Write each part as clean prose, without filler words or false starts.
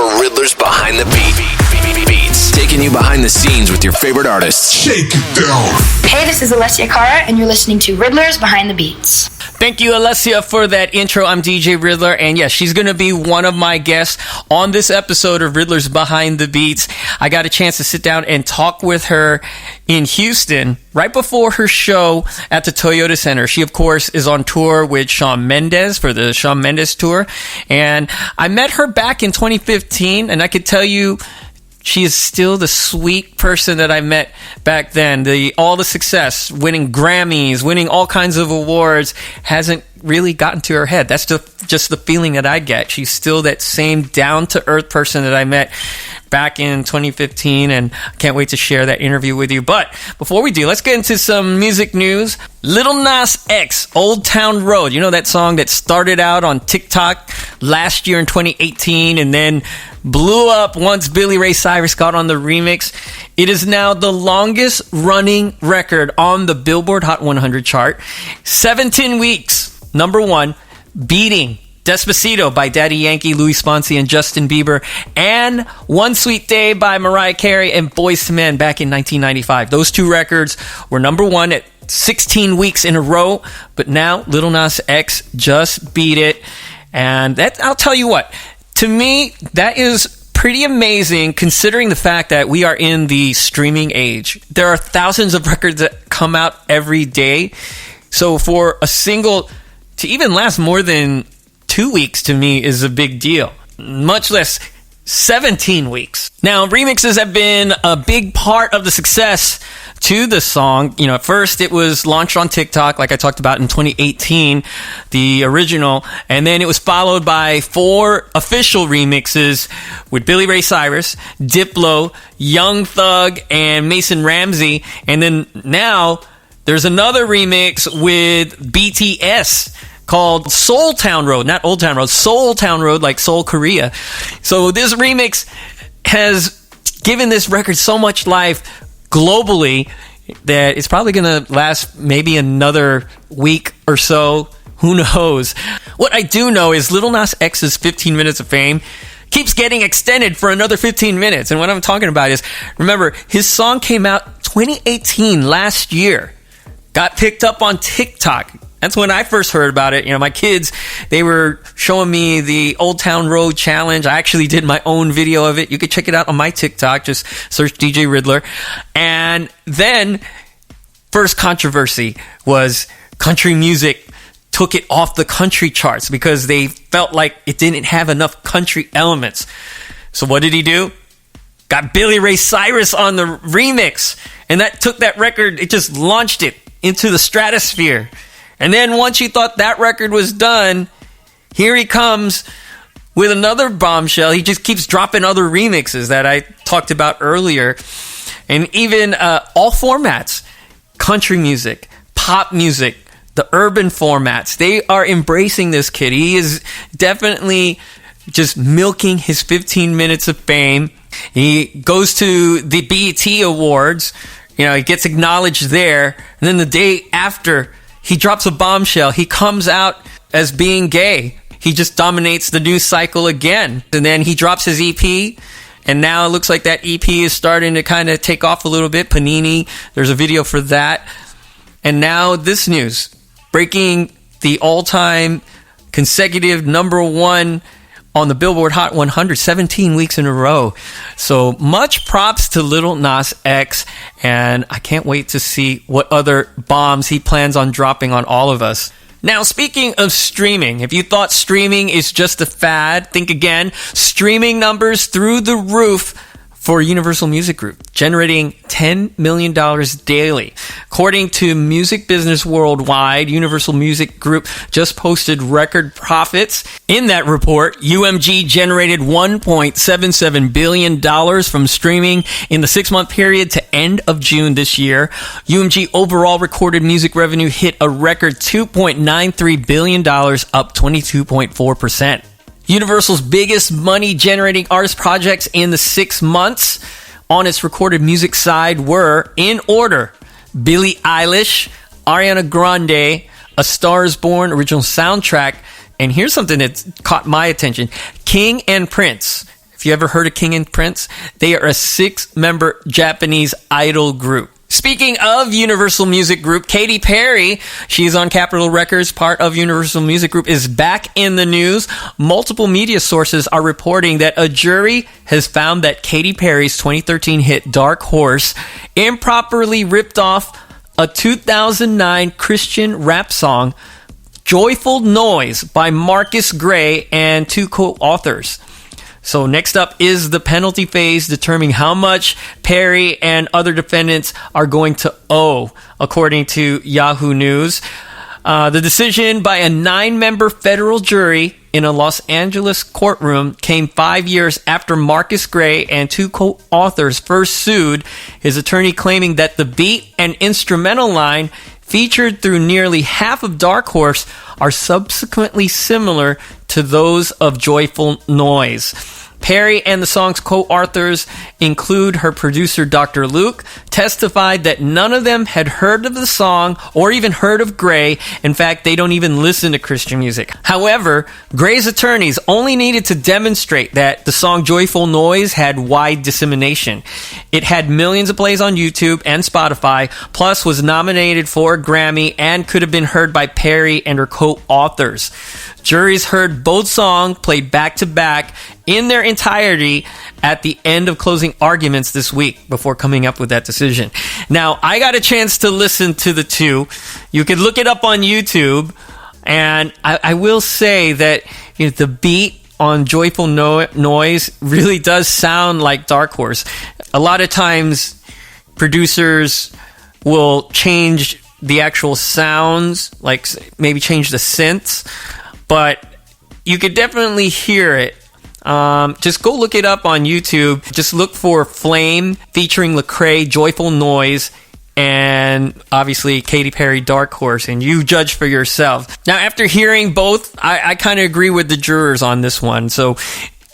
for Riddler's Behind the Beats, taking you behind the scenes with your favorite artists. Shake it down. Hey, this is Alessia Cara, and you're listening to Riddler's Behind the Beats. Thank you, Alessia, for that intro. I'm DJ Riddler, and yes, she's going to be one of my guests on this episode of Riddler's Behind the Beats. I got a chance to sit down and talk with her in Houston right before her show at the Toyota Center. She, of course, is on tour with Shawn Mendes for the Shawn Mendes tour, and I met her back in 2015, and I could tell you she is still the sweet person that I met back then. All the success, winning Grammys, winning all kinds of awards, hasn't really gotten to her head. That's just the feeling that I get. She's still that same down-to-earth person that I met back in 2015, and I can't wait to share that interview with you. But before we do, let's get into some music news. Lil Nas X, Old Town Road. You know that song that started out on TikTok last year in 2018 and then blew up once Billy Ray Cyrus got on the remix. It is now the longest running record on the Billboard Hot 100 chart. 17 weeks, number one, beating Despacito by Daddy Yankee, Louis Fonsi, and Justin Bieber, and One Sweet Day by Mariah Carey and Boyz II Men back in 1995. Those two records were number one at 16 weeks in a row, but now Lil Nas X just beat it. And that, I'll tell you what, to me, that is pretty amazing considering the fact that we are in the streaming age. There are thousands of records that come out every day. So for a single to even last more than 2 weeks, to me, is a big deal. Much less 17 weeks. Now, remixes have been a big part of the success to the song. You know, at first it was launched on TikTok, like I talked about in 2018, the original, and then it was followed by 4 official remixes with Billy Ray Cyrus, Diplo, Young Thug, and Mason Ramsey, and then now there's another remix with BTS called Seoul Town Road, not Old Town Road, Seoul Town Road, like Seoul, Korea. So this remix has given this record so much life globally that it's probably going to last maybe another week or so. Who knows? What I do know is Lil Nas X's 15 minutes of fame keeps getting extended for another 15 minutes. And what I'm talking about is, remember, his song came out 2018, last year. Got picked up on TikTok. That's when I first heard about it. You know, my kids, they were showing me the Old Town Road challenge. I actually did my own video of it. You can check it out on my TikTok. Just search DJ Riddler. And then, first controversy was country music took it off the country charts because they felt like it didn't have enough country elements. So what did he do? Got Billy Ray Cyrus on the remix. And that took that record, it just launched it into the stratosphere. And then once you thought that record was done, here he comes with another bombshell. He just keeps dropping other remixes that I talked about earlier. And even all formats, country music, pop music, the urban formats, they are embracing this kid. He is definitely just milking his 15 minutes of fame. He goes to the BET Awards. You know, he gets acknowledged there. And then the day after he drops a bombshell, he comes out as being gay. He just dominates the news cycle again. And then he drops his EP, and now it looks like that EP is starting to kind of take off a little bit. Panini, there's a video for that. And now this news, breaking the all-time consecutive number one on the Billboard Hot 100, 17 weeks in a row. So much props to Lil Nas X, and I can't wait to see what other bombs he plans on dropping on all of us. Now, speaking of streaming, if you thought streaming is just a fad, think again. Streaming numbers through the roof for Universal Music Group, generating $10 million daily. According to Music Business Worldwide, Universal Music Group just posted record profits. In that report, UMG generated $1.77 billion from streaming in the 6-month period to end of June this year. UMG overall recorded music revenue hit a record $2.93 billion, up 22.4%. Universal's biggest money-generating artist projects in the 6 months on its recorded music side were, in order, Billie Eilish, Ariana Grande, A Star Is Born original soundtrack, and here's something that caught my attention, King and Prince. If If you ever heard of King and Prince, they are a 6-member Japanese idol group. Speaking of Universal Music Group, Katy Perry, she's on Capitol Records, part of Universal Music Group, is back in the news. Multiple media sources are reporting that a jury has found that Katy Perry's 2013 hit Dark Horse improperly ripped off a 2009 Christian rap song, Joyful Noise, by Marcus Gray and 2 co-authors. So next up is the penalty phase, determining how much Perry and other defendants are going to owe, according to Yahoo News. The decision by a 9-member federal jury in a Los Angeles courtroom came 5 years after Marcus Gray and 2 co-authors first sued his attorney, claiming that the beat and instrumental line featured through nearly half of Dark Horse are subsequently similar to those of Joyful Noise. Perry and the song's co-authors include her producer, Dr. Luke, testified that none of them had heard of the song or even heard of Gray. In fact, they don't even listen to Christian music. However, Gray's attorneys only needed to demonstrate that the song Joyful Noise had wide dissemination. It had millions of plays on YouTube and Spotify, plus was nominated for a Grammy and could have been heard by Perry and her co-authors. Juries heard both songs played back-to-back in their entirety at the end of closing arguments this week before coming up with that decision. Now, I got a chance to listen to the two. You could look it up on YouTube, and I will say that the beat on Joyful Noise really does sound like Dark Horse. A lot of times, producers will change the actual sounds, like maybe change the synths, but you could definitely hear it. Just go look it up on YouTube. Just look for Flame featuring Lecrae, Joyful Noise, and obviously Katy Perry, Dark Horse, and you judge for yourself. Now, after hearing both, I kind of agree with the jurors on this one. So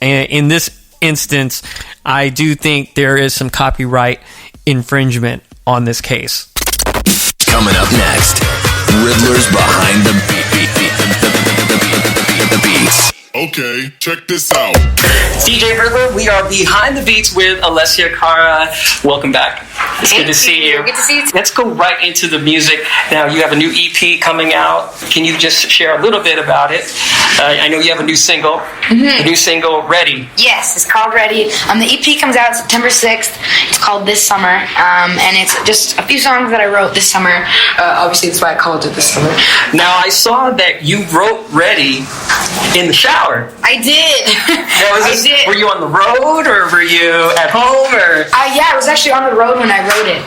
in this instance, I do think there is some copyright infringement on this case. Coming up next, Riddler's Behind the Beats. Okay, check this out. DJ Riddler, we are behind the beats with Alessia Cara. Welcome back. It's good to see you. Good to see you. Let's go right into the music. Now, you have a new EP coming out. Can you just share a little bit about it? I know you have a new single. A new single, Ready. Yes, it's called Ready. The EP comes out September 6th. It's called This Summer. And it's just a few songs that I wrote this summer. Obviously, that's why I called it This Summer. Now, I saw that you wrote Ready in the shower. I did. I did. Were you on the road, or were you at home? Or yeah, I was actually on the road when I wrote it.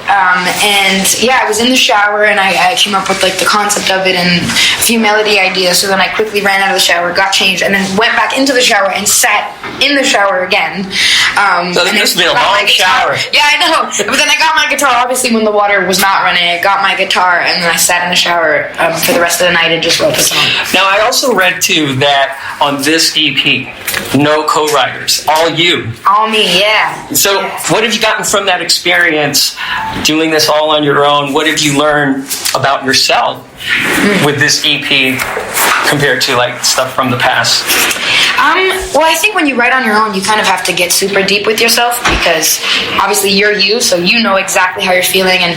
And yeah, I was in the shower, and I came up with like the concept of it and a few melody ideas. So then I quickly ran out of the shower, got changed, and then went back into the shower and sat in the shower again. So this must have been a long shower. Yeah, I know. But then I got my guitar. Obviously, when the water was not running, I got my guitar, and then I sat in the shower for the rest of the night and just wrote the song. Now, I also read too that on this EP, no co-writers, all you. All me, yeah. So what have you gotten from that experience doing this all on your own? What have you learned about yourself with this EP compared to like stuff from the past? Well, I think when you write on your own, you kind of have to get super deep with yourself, because obviously you're you, so you know exactly how you're feeling. And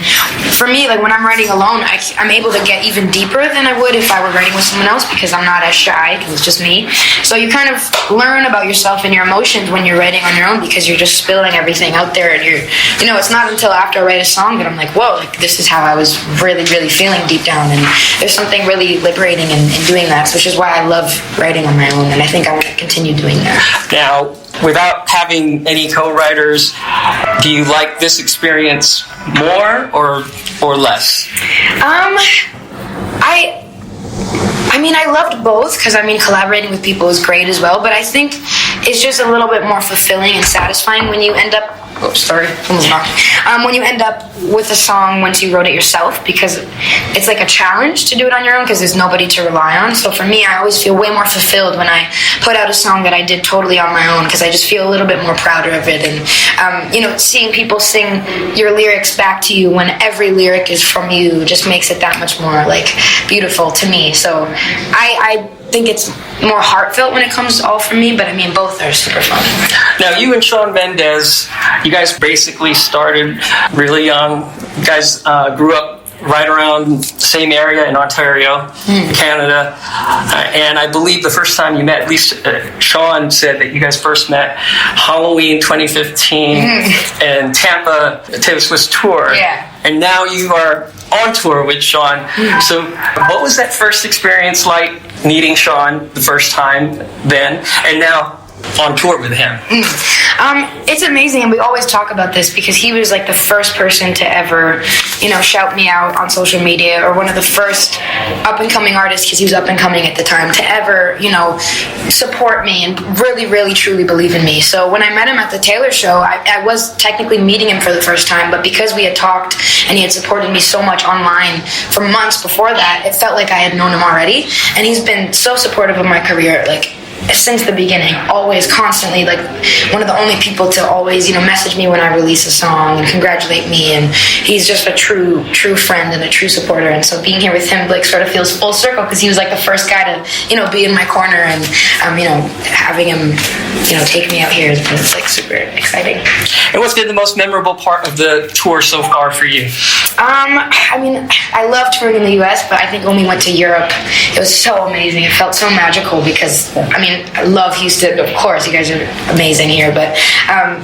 for me, like when I'm writing alone, I'm able to get even deeper than I would if I were writing with someone else, because I'm not as shy, because it's just me. So you kind of learn about yourself and your emotions when you're writing on your own, because you're just spilling everything out there, and it's not until after I write a song that I'm like, whoa, like this is how I was really, really feeling deep down. And there's something really liberating in doing that, which is why I love writing on my own, and I think I want to continue doing that. Now, without having any co-writers, do you like this experience more or less? I mean, I loved both, because collaborating with people is great as well, but I think it's just a little bit more fulfilling and satisfying when you end up when you end up with a song once you wrote it yourself, because it's like a challenge to do it on your own, because there's nobody to rely on. So for me, I always feel way more fulfilled when I put out a song that I did totally on my own, because I just feel a little bit more prouder of it. And seeing people sing your lyrics back to you when every lyric is from you just makes it that much more like beautiful to me. So I think it's more heartfelt when it comes to All For Me, but I mean, both are super fun. Now, you and Shawn Mendes, you guys basically started really young. You guys grew up right around the same area in Ontario, Canada. And I believe the first time you met, at least Shawn said that you guys first met Halloween 2015 in Tampa, Taylor Swift's tour. Yeah. And now you are on tour with Shawn. So what was that first experience like, meeting Shawn the first time then, and now on tour with him? It's amazing, and we always talk about this because he was like the first person to ever, shout me out on social media, or one of the first up-and-coming artists, because he was up-and-coming at the time, to ever, support me and really, really, truly believe in me. So when I met him at the Taylor show, I was technically meeting him for the first time, but because we had talked and he had supported me so much online for months before that, it felt like I had known him already, and he's been so supportive of my career, like, since the beginning, always, constantly, like one of the only people to always, message me when I release a song and congratulate me, and he's just a true friend and a true supporter. And so being here with him, like, sort of feels full circle, because he was like the first guy to, be in my corner, and having him, take me out here is like super exciting. And what's been the most memorable part of the tour so far for you? I love touring in the US, but I think when we went to Europe, it was so amazing. It felt so magical because, I love Houston, of course, you guys are amazing here, but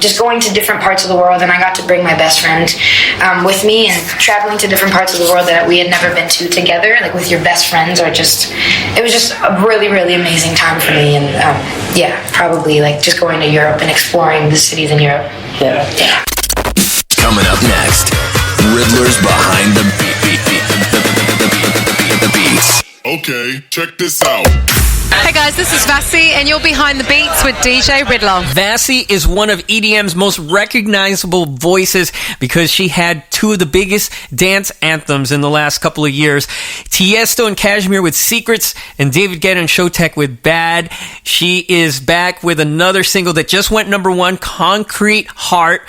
just going to different parts of the world, and I got to bring my best friend with me, and traveling to different parts of the world that we had never been to together, like with your best friends, it was just a really, really amazing time for me, and probably like just going to Europe and exploring the cities in Europe. Yeah. Coming up next, Riddler's Behind the Beats. Okay, check this out. Hey guys, this is Vassy, and you're Behind the Beats with DJ Riddler. Vassy is one of EDM's most recognizable voices because she had two of the biggest dance anthems in the last couple of years. Tiesto and Kashmir with Secrets, and David Guetta and Showtek with Bad. She is back with another single that just went #1, Concrete Heart.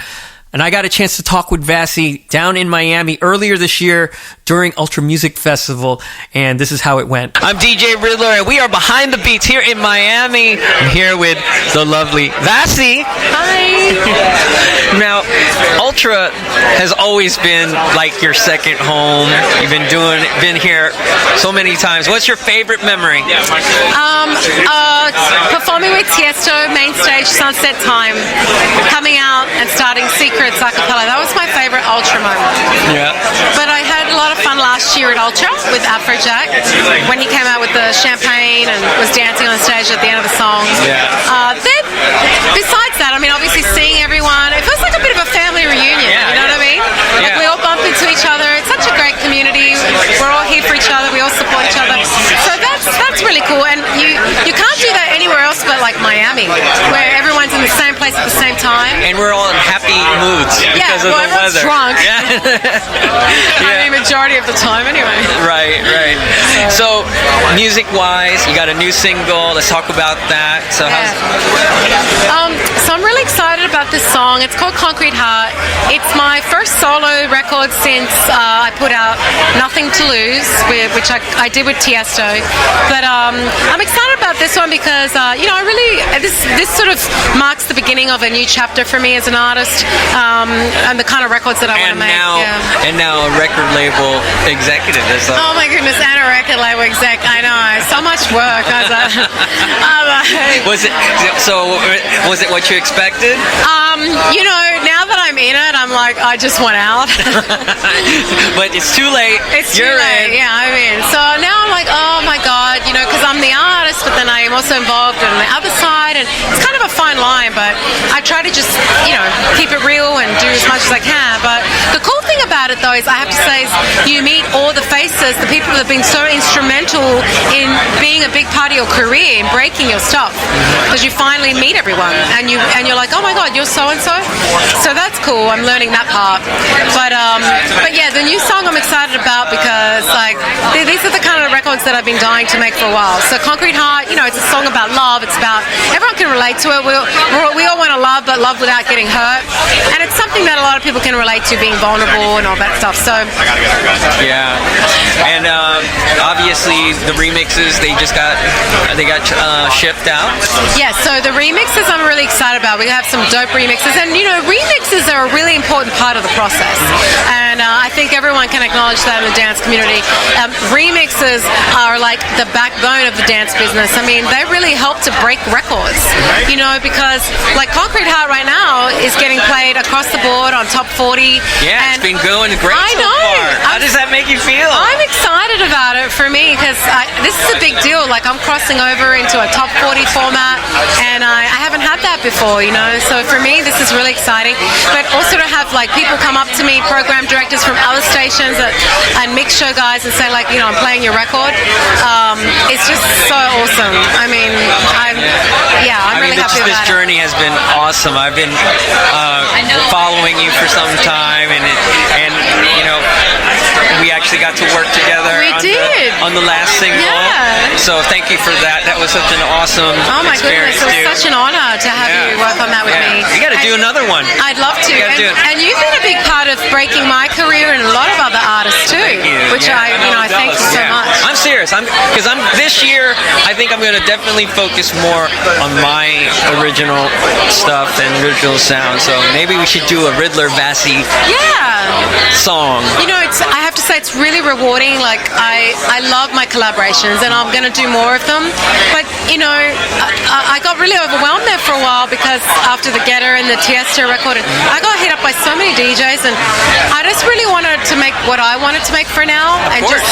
And I got a chance to talk with Vassy down in Miami earlier this year during Ultra Music Festival, and this is how it went. I'm DJ Riddler, and we are Behind the Beats here in Miami. I'm here with the lovely Vassy. Hi. Now, Ultra has always been like your second home. You've been here so many times. What's your favorite memory? Performing with Tiesto, main stage, Sunset Time, coming out and starting Secrets a cappella. That was my favorite Ultra moment. Yeah. But I had a lot of fun last year at Ultra with Afrojack when he came out with the champagne and was dancing on stage at the end of the song. Yeah. Then, besides that, obviously seeing everyone, it feels like a bit of a family reunion. Yeah, you know what I mean? Yeah. Like we all bump into each other. It's such a great community. We're all here for each other. We all support each other. So that's really cool. And you can't do that anywhere else but like Miami, where everyone's in the same place at the same time. And we're all in happy moods because of the everyone's weather. Drunk. Yeah. Majority of the time anyway. Right. So, music-wise, you got a new single. Let's talk about that. So, so I'm really excited about this song. It's called Concrete Heart. It's my first solo record since I put out Nothing to Lose, which I did with Tiesto. But I'm excited about this one because this sort of marks the beginning of a new chapter for me as an artist, and the kind of records that I want to make. And now a record label executive. Oh my goodness, and a record label exec. I know, so much work. Was it what you expected? Now that I'm in it, I'm like, I just want out. But it's too late. It's too late. Yeah, I'm in. So now I'm like, oh my God, because I'm the artist, but then I am also involved in the other side, and it's kind of a fine line, but I try to just, keep it real and do as much as I can. But the cool thing about it, though, is I have to say, is you meet all the faces, the people that have been so instrumental in being a big part of your career, in breaking your stuff, because you finally meet everyone, and you're like, oh my God, you're so and so. So that's cool. I'm learning that part. But yeah, the new song I'm excited about because these are the kind of records that I've been dying to make for a while. So Concrete Heart, it's a song about love. It's about everyone can relate to it. We all want to love, but love without getting hurt. And it's something that a lot of people can relate to, being vulnerable and all that stuff. So yeah, and obviously the remixes they got shipped out. yeah, so the remixes I'm really excited about. We have some dope remixes, and remixes are a really important part of the process, and I think everyone can acknowledge that in the dance community. Remixes are like the backbone of the dance business. I mean, they really help to break records, because like Concrete Heart right now is getting played across the board on top 40. Yeah, and it's been going great I so know. far. How does that make you feel? I'm excited about it for me because this is a big deal. Like I'm crossing over into a top 40 format, and I haven't had that before, So for me, this is really exciting. But also to have like people come up to me, program directors from other stations and mix show guys, and say like, I'm playing your record. It's just so awesome. I mean, I'm really happy about it. This journey has been awesome. I've been following you for some time, and we actually got to work together. On the last single. Yeah. So thank you for that. That was such an awesome experience. It was such an honor to have you work on that with me. You got to do another one. I'd love to. And you've been a big part of breaking my career and a lot of other artists too. Thank you. Which I thank you so much. I'm serious. Because this year I think I'm going to definitely focus more on my original stuff and original sound. So maybe we should do a Riddler Vassy song. I have to say it's really rewarding. Like I love my collaborations, and I'm going to do more of them. But I got really overwhelmed there for a while because after the Getter and the Tiesto record, I got hit up by so many DJs, and I just really wanted to make what I wanted to make for now, and just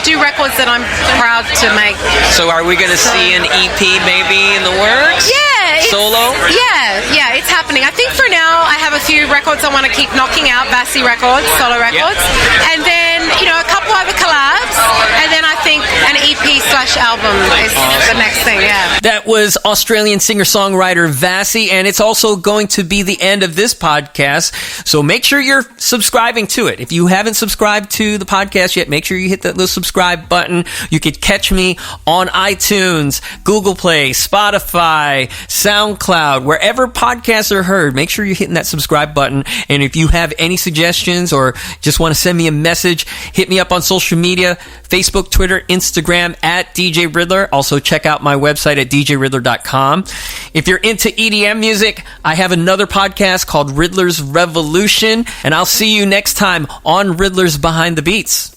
do records that I'm proud to make. So are we going to see an EP maybe in the works? Yeah. Solo? Yeah, it's happening. I think for now I have a few records I want to keep knocking out, Vassy records, solo records, and then a couple other collabs, and then I think an EP/album is the next thing. Yeah. That was Australian singer-songwriter Vassy, and it's also going to be the end of this podcast. So make sure you're subscribing to it. If you haven't subscribed to the podcast yet, make sure you hit that little subscribe button. You could catch me on iTunes, Google Play, Spotify, SoundCloud, wherever podcasts are heard. Make sure you're hitting that subscribe button. And if you have any suggestions or just want to send me a message, hit me up on social media, Facebook, Twitter, Instagram at DJ Riddler. Also check out my website at djriddler.com. If you're into EDM music, I have another podcast called Riddler's Revolution, and I'll see you next time on Riddler's Behind the Beats.